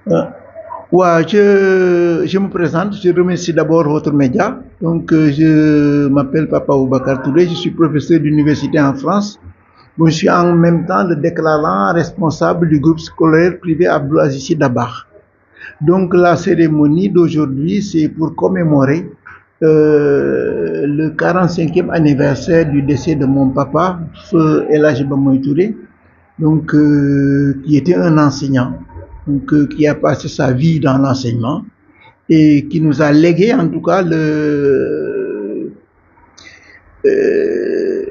Euh, ouais, je me présente, je remercie d'abord votre média. Donc, je m'appelle Papa Oubakar Touré, je suis professeur d'université en France. Bon, je suis en même temps le déclarant responsable du groupe scolaire privé Abdelaziz Sy Dabakh. Donc, la cérémonie d'aujourd'hui, c'est pour commémorer le 45e anniversaire du décès de mon papa, Feu El Hadji Bamoy Touré, donc, qui était un enseignant, donc, qui a passé sa vie dans l'enseignement et qui nous a légué en tout cas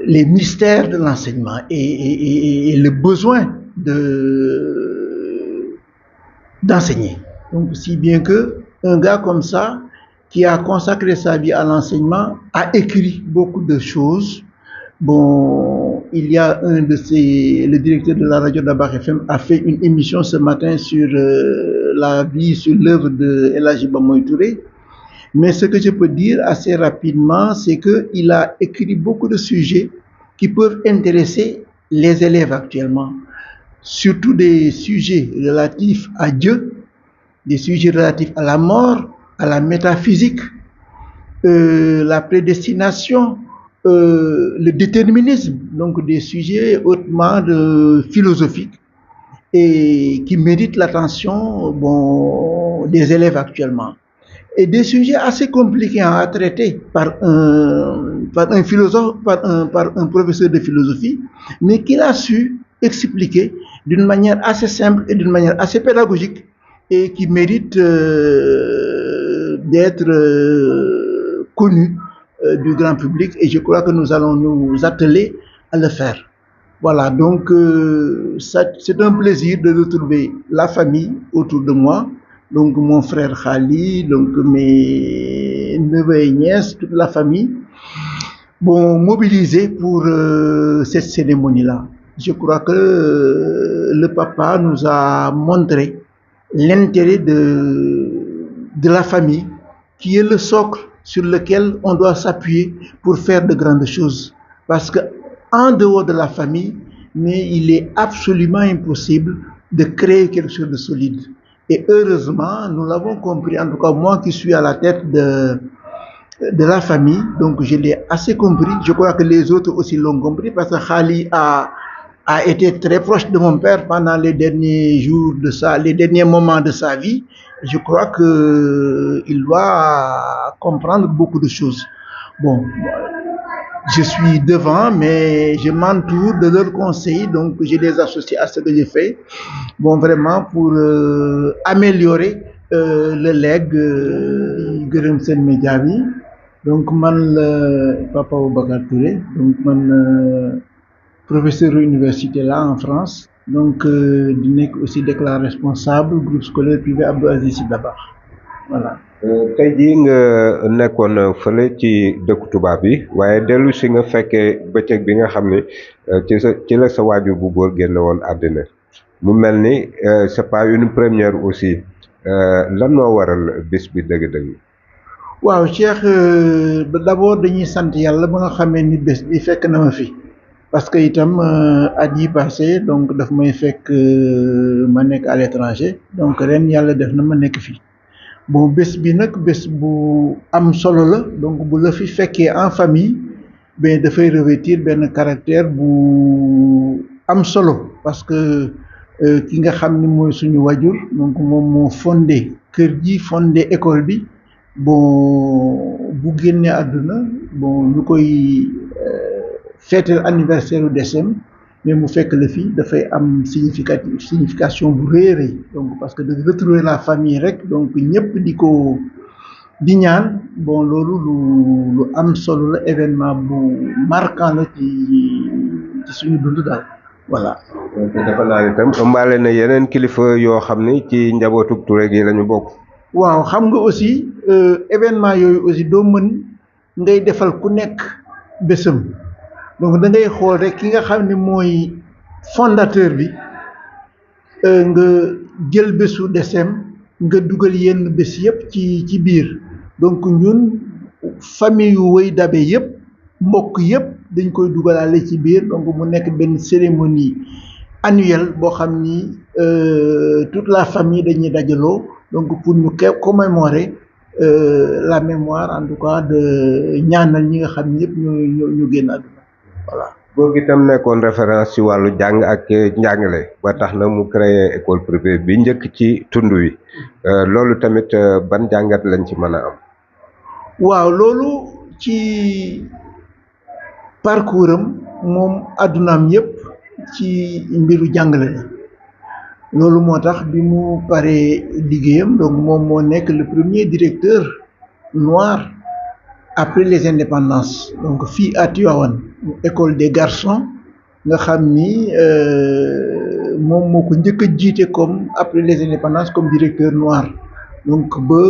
les mystères de l'enseignement et le besoin d'enseigner. Donc, si bien que un gars comme ça, qui a consacré sa vie à l'enseignement, a écrit beaucoup de choses. Bon, il y a le directeur de la radio d'Abar FM a fait une émission ce matin sur la vie, sur l'œuvre de El Hadji Bamoy Touré. Mais ce que je peux dire assez rapidement, c'est qu'il a écrit beaucoup de sujets qui peuvent intéresser les élèves actuellement, surtout des sujets relatifs à Dieu, des sujets relatifs à la mort, à la métaphysique, la prédestination, le déterminisme, donc des sujets hautement philosophiques et qui méritent l'attention des élèves actuellement. Et des sujets assez compliqués à traiter par un philosophe, par un professeur de philosophie, mais qu'il a su expliquer d'une manière assez simple et d'une manière assez pédagogique et qui mérite d'être connu du grand public. Et je crois que nous allons nous atteler à le faire. Voilà, donc c'est un plaisir de retrouver la famille autour de moi, donc mon frère Khali, donc mes neveux et nièces, toute la famille, bon, mobilisés pour cette cérémonie-là. Je crois que le papa nous a montré l'intérêt de la famille, qui est le socle sur lequel on doit s'appuyer pour faire de grandes choses. Parce que en dehors de la famille, mais il est absolument impossible de créer quelque chose de solide. Et heureusement, nous l'avons compris, en tout cas moi qui suis à la tête de la famille, donc je l'ai assez compris. Je crois que les autres aussi l'ont compris parce que Khali a été très proche de mon père pendant les derniers jours les derniers moments de sa vie. Je crois qu'il doit comprendre beaucoup de choses. Bon, je suis devant, mais je m'entoure de leurs conseils, donc je les associe à ce que j'ai fait. Bon, vraiment pour améliorer le legs Gërëm Sène Média bi. Donc man la Papa Oubakar Touré, donc man professeur université là en France, donc di nekk aussi déclaré responsable groupe scolaire privé Abdelaziz Sy Dabakh, voilà. tey jii nga nekkoon fële ci dëkku tubaab bi waaye dellu si nga fekkee bëccëg bi nga xam ni ci la sa waajur bu góor génn woon àddina mu mel ni c'est pas une première aussi lan moo waral bés bi dëgg-dëgg. waaw Cheikh, d'abord dañuy sant yàlla ba nga xamee ni bés bi fekk na ma fi parce que itam at yi passé donc daf may fekk ma nekk à l'étranger, donc ren yàlla def na ma nekk fi. Bon, bés bi nag bés bu am solo la, donc bu la fi fekkee en famille, ben dafay revêtir benn caractère bu am solo parce que ki nga xam ni mooy suñu wajur, donc moom moo fondé kër gi, fondé école bi. Bon, bu génnee àdduna, bon ñu koy feetal anniversaire u décès, mais mu fekk la fi dafay am signification bu rëy a rëy, donc parce que de retrouver la famille rek, donc ñëpp di ñaan, bon loolu lu am solo la, événement bu marquant la ci suñu dund daal, voilà. dafa naa ni tam ëmbaale na yeneen kilifa yoo xam ni ci njabootu Touré gi lañu bokk. waaw, xam nga aussi événement yooyu aussi doo mën ngay defal ku nekk bésam, donc da ngay xool rek ki nga xam ne mooy fondateur bi, nga jël bésu desem nga dugal yenn bés yëpp ci biir. Donc ñun famille yu Wëy Dabe yëpp, mbokk yëpp dañ koy dugalaale ci biir, donc mu nekk benn cérémonie annuel boo xam ni toute la famille dañuy dajaloo donc pour ñu commémorer la mémoire en tout cas de ñaanal ñi nga xam ni yëpp ñu génn àdduna voilà. góor gi tam nekkoon référence ci wàllu jàng ak njàngale ba tax na mu créé école privée bi njëkk ci tund wi loolu tamit ban jàngat lañ ci mën a am. waaw loolu ci parcours am moom àddunaam yëpp ci mbiru jàngale la loolu moo tax bi mu paree liggéeyam donc moom moo nekk le premier directeur noir après les indépendances donc fii à Tivaouane école des garçons nga xam ni moom moo ko njëkk a jiite comme après les indépendances comme directeur noir donc ba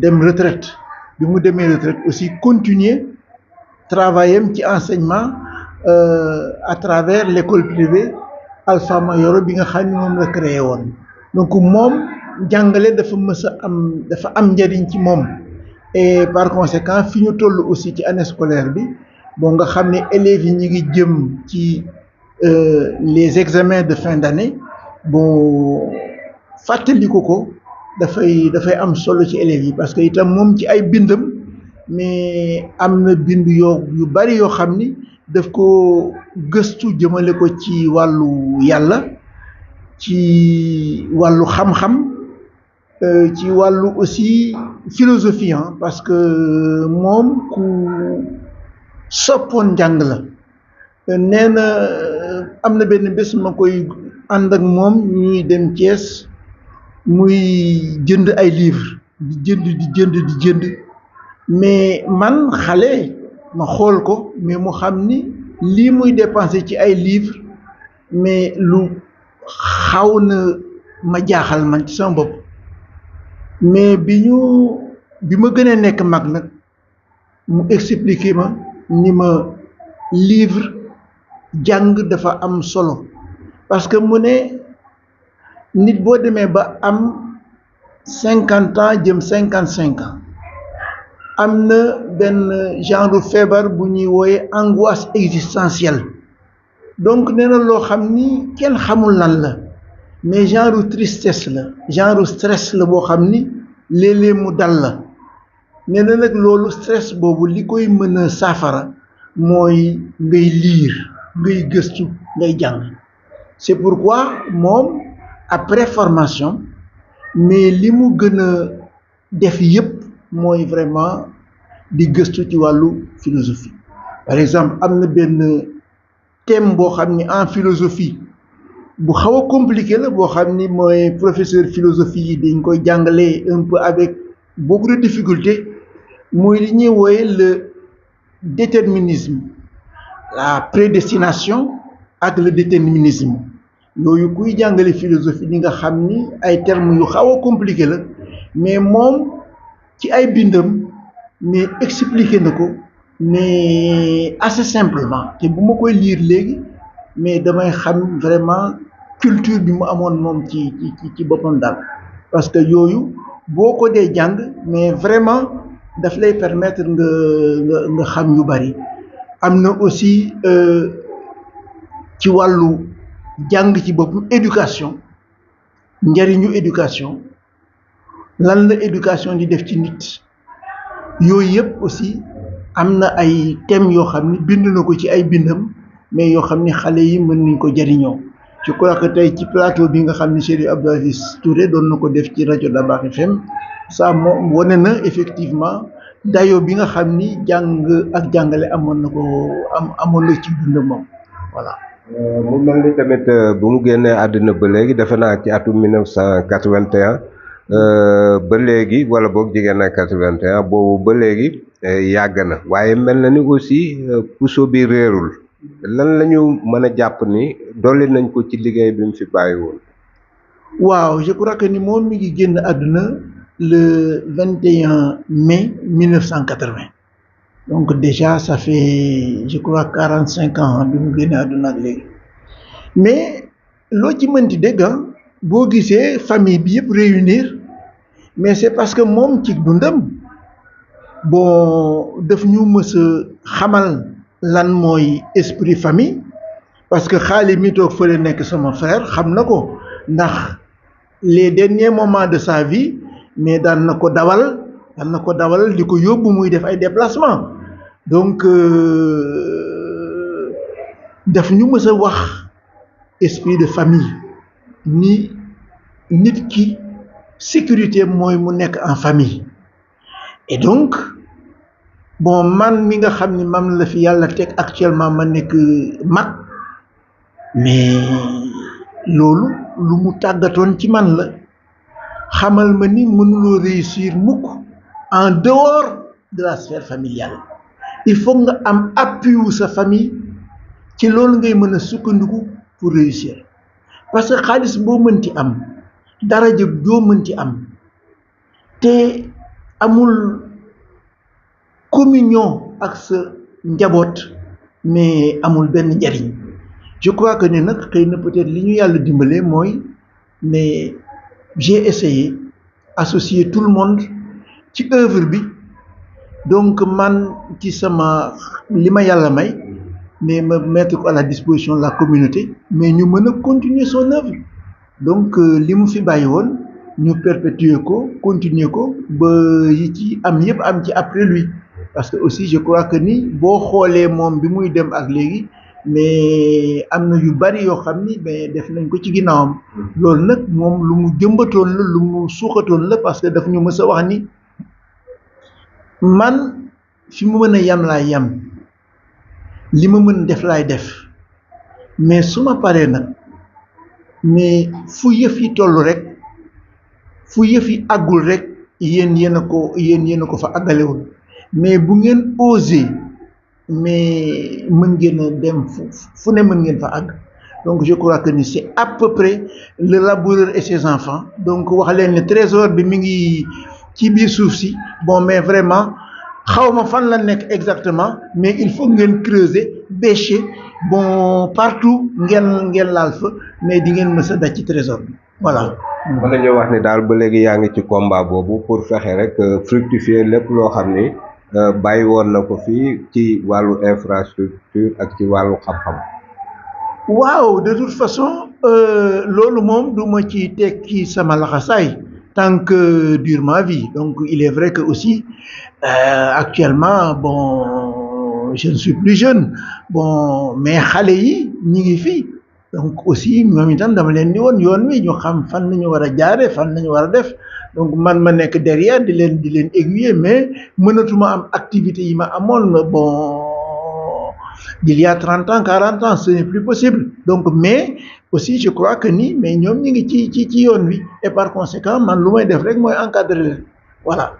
dem retraite bi mu demee retraite aussi continuer travaillam ci enseignement à travers l'école privée Alpha Mayoro bi nga xam ne moom la créé woon donc moom jàngale dafa am njëriñ ci moom et par conséquent fi ñu toll aussi ci année scolaire bi bon nga xam ne élèves yi ñi ngi jëm ci les examens de fin d'année bon fàttaliku ko dafay am solo ci élèves yi parce que itam moom ci ay bindam mais am na bind yu bari yoo xam ni daf ko gëstu jëmale ko ci wàllu yàlla ci wàllu xam-xam ci wàllu aussi philosophie parce que moom ku soppoon njàng la nee na am na benn bés ma koy ànd ak moom ñuy dem Thiès muy jënd ay livres di jënd mais man xale ma xool ko mais mu xam ni lii muy dépensé ci ay livres mais lu xaw na ma jaaxal man ci sama bopp mais bi ma gën a nekk mag nag mu expliquer ma ni ma livre jàng dafa am solo parce que mu ne nit boo demee ba am 50 ans jëm 55 ans am na benn genre feebar bu ñuy wooye angoisse existentielle donc nee na loo xam ni kenn xamul lan la mais genre tristesse la genre stress la boo xam ni léeg-léeg mu dal la nee na nag loolu stress boobu li koy mën a saafara mooy ngay liir ngay gëstu ngay jàng c'est pourquoi moom après formation mais li mu gën a def yépp mooy vraiment di gëstu ci wàllu philosophie par exemple am na benn thème boo xam ni en philosophie bu xaw a compliqué la boo xam ni mooy professeur philosophie yi dañ koy jàngale un peu avec beaucoup de difficulté muy li ñuy wooye le déterminisme la prédestination ak le déterminisme yooyu kuy jàngale philosophie ni nga xam ni ay termes yu xaw a compliqué la mais moom ci ay bindam mais expliqué na ko mais assez simplement te bu ma koy lire léegi mais damay xam vraiment culture bi mu amoon moom ci boppam daal parce que yooyu boo ko dee jàng mais vraiment daf lay permettre nga xam yu bari am na aussi ci wàllu jàng ci boppam éducation njariñu éducation lan la éducation di def ci nit yooyu yëpp aussi am na ay thèmes yoo xam ni bind na ko ci ay bindam mais yoo xam ni xale yi mën nañ ko jariñoo je crois que tey ci plateau bi nga xam ni Chérif Abdou Aziz Touré doon na ko def ci rajo Dabakh FM ça moom wane na effectivement dayo bi nga xam ni jàng ak jàngale amoon na ci dund moom voilà. mu mel ni tamit bu mu génnee àddina ba léegi defe naa ci atum 1981 ba léegi wala boog jigéen na 81 boobu ba léegi yàgg na waaye mel na ni aussi puso bi réerul lan la ñu mën a jàpp ni dolli nañ ko ci liggéey bi mu fi bàyyi woon. waaw je crois que ni moom mi ngi génn àdduna le 21 mai 1980 donc déjà ça fait je crois 45 ans bi mu génn àdduna ak léegi mais loo ci mënti dégg boo gisee famille bi yëpp réunir mais c'est parce que moom ci dundam bon daf ñu mës a xamal lan mooy esprit famille parce que xaali mi toog fële nekk sama frère xam na ko ndax les derniers moments de sa vie mais daan na ko dawal di ko yóbbu muy def ay déplacement donc daf ñu mës a wax esprit de famille ni nit ki sécurité mooy mu nekk en famille et donc bon man mi nga xam ni man la fi yàlla teg actuellement ma nekk mag mais loolu lu mu tàggatoon ci man la xamal ma ni mënuloo réussir mukk en dehors de la sphère familiale il faut nga am appui wu sa famille ci loolu ngay mën a sukkandiku pour réussir parce que xaalis boo mënti am daraja doo mënti am te amul communion ak sa njaboot mais amul benn njariñ je crois que ne nag xëy na peut-être li ñu yàlla dimbalee mooy mais j'ai essayé associer tout le monde ci œuvre bi donc man ci sama li ma yàlla may mais ma mettre ko à la disposition de la communauté mais ñu mën a continuer son œuvre donc li mu fi bàyyi woon ñu perpétuer ko continuer ko ba yi ci am yëpp am ci après lui parce que aussi je crois que ni boo xoolee moom bi muy dem ak léegi mais am na yu bari yoo xam ni mais def nañ ko ci ginnaawam loolu nag moom lu mu jëmbatoon la lu mu suuxatoon la parce que daf ñu mës a wax ni man fi mu mën a yam laay yam li ma mën def laay def mais su ma paree nag mais fu yëf yi toll rek fu yëf yi àggul rek yéen a ko fa àggalewul mais bu ngeen osé mais mën ngeen a dem fu ne mën ngeen fa àgg donc je crois que ni c'est à peu près le laboureur et ses enfants donc wax leen ne trésor bi mi ngi ci biir suuf si bon mais vraiment xawma fan la nekk exactement mais il faut ngeen creuser bêcher bon partout ngeen laal fa mais di ngeen mës a daj ci trésor bi voilà. mën nañu wax ni daal ba léegi yaa ngi ci combat boobu pour fexe rek fructifier lépp loo xam ni bàyyi woon na ko fii ci wàllu infrastructure ak ci wàllu xam-xam. waaw de toute façon loolu moom du ma ci tekki sama laxasaay tant que dure ma vie donc il est vrai que aussi actuellement bon je ne suis plus jeune bon mais xale yi ñi ngi fii donc aussi ñoom itam dama leen di woon yoon wi ñu xam fan la ñu war a jaare fan la ñu war a def donc man ma nekk derrière di leen aiguiller mais mënatuma am activité yi ma amoon bon il y a 30 ans 40 ans ce n'est plus possible donc mais aussi je crois que ni mais ñoom ñi ngi ci yoon wi et par conséquent man lu may def rek mooy encadrer leen voilà.